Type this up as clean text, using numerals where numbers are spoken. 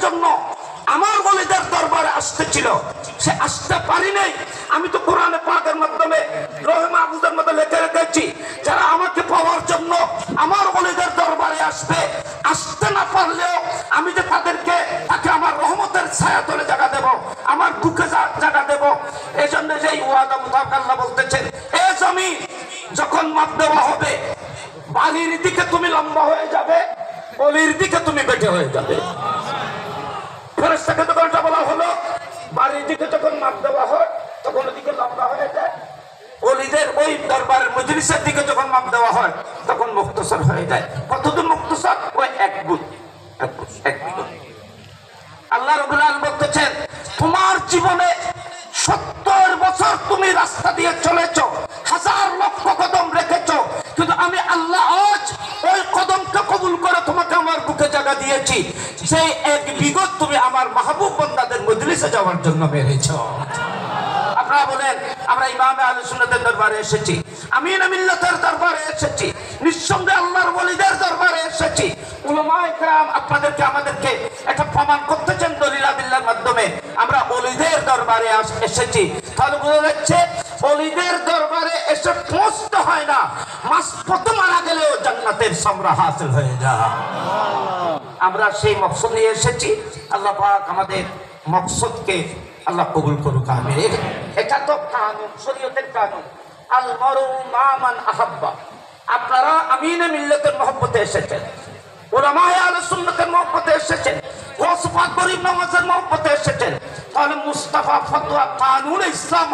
জন্য আমার ওলিদের দরবারে আসতেছিল, সে আসতে পারি নাই। আমি তো কোরআনে পাকের মাধ্যমে লৌহে মাহফুজের মধ্যে লিখে রেখেছি, যারা আমাকে পাওয়ার জন্য আমার ওলিদের দরবারে আসবে, আসতে না পারলেও আমি যে তাকে আমার রহমতের ছায়া তলে জায়গা দেব, আমার বুকে জায়গা দেব। এই জন্য সেই ওয়াদা মুতাবিক আল্লাহ বলতেছেন, এ জমিন যখন মাপ দেওয়া হবে, বাড়ির দিকে তুমি লম্বা হয়ে যাবে, অলির দিকে তুমি বেটে হয়ে যাবে। ফেরেশতাকে যখন এটা বলা হলো, বাড়ির দিকে যখন মাপ দেওয়া হয় তখন ওদিকে লম্বা হয়ে যায়, অলিদের ওই দরবারের মজলিসের দিকে যখন মাপ দেওয়া হয় তখন মুক্তসর হয়ে যায়। কতদূর মুক্তসর? ওই এক বুট। আল্লাহ রাব্বুল আলামিন বলতেছেন, তোমার জীবনে 70 বছর তুমি রাস্তা দিয়ে চলেছো, হাজার লক্ষ কদম রেখেছো, কিন্তু আমি আল্লাহ আজ ওই কদমকে কবুল করে তোমাকে আমার বুকে জায়গা দিয়েছি। সেই এক বিগত তুমি আমার মাহবুব বান্দাদের মজলিসে যাওয়ার জন্য বেরিয়েছো। আপনারা বলেন, আমরা ইমামে আহলে সুন্নাতের দরবারে এসেছি, আমিন মিল্লাতের দরবারে এসেছি, নিঃসন্দেহে আল্লাহর ওলিদের দরবারে এসেছি। উলামায়ে কেরাম আপনাদেরকে আমাদেরকে এটা প্রমাণ করতেছেন দলিল আদিল্লার মাধ্যমে আমরা ওলিদের দরবারে এসেছি। তাহলে বোঝা যাচ্ছে ওলিদের দরবারে এসে পৌঁছতে হয় না, মাঝপথে মারা গেলেও জান্নাতের সামরা হাসিল হয়ে যায়। আমরা সেই মকসদ নিয়ে এসেছি। আল্লাহ পাক আমাদের মকসদকে আল্লাহ কবুল করুক, আমিন। এটা তো কানুন, শরীয়তের কানুন, আল মারু মা মান আহাব্বা। আপনারা আমিনে মিল্লাতের মহব্বতে এসেছেন, উলামায়ে আহলে সুন্নাতের মহব্বতে এসেছেন, গৌস পাক গরিব নওয়াজের মহব্বতে এসেছেন। তাহলে মুস্তাফা ফতোয়া কানুন ইসলাম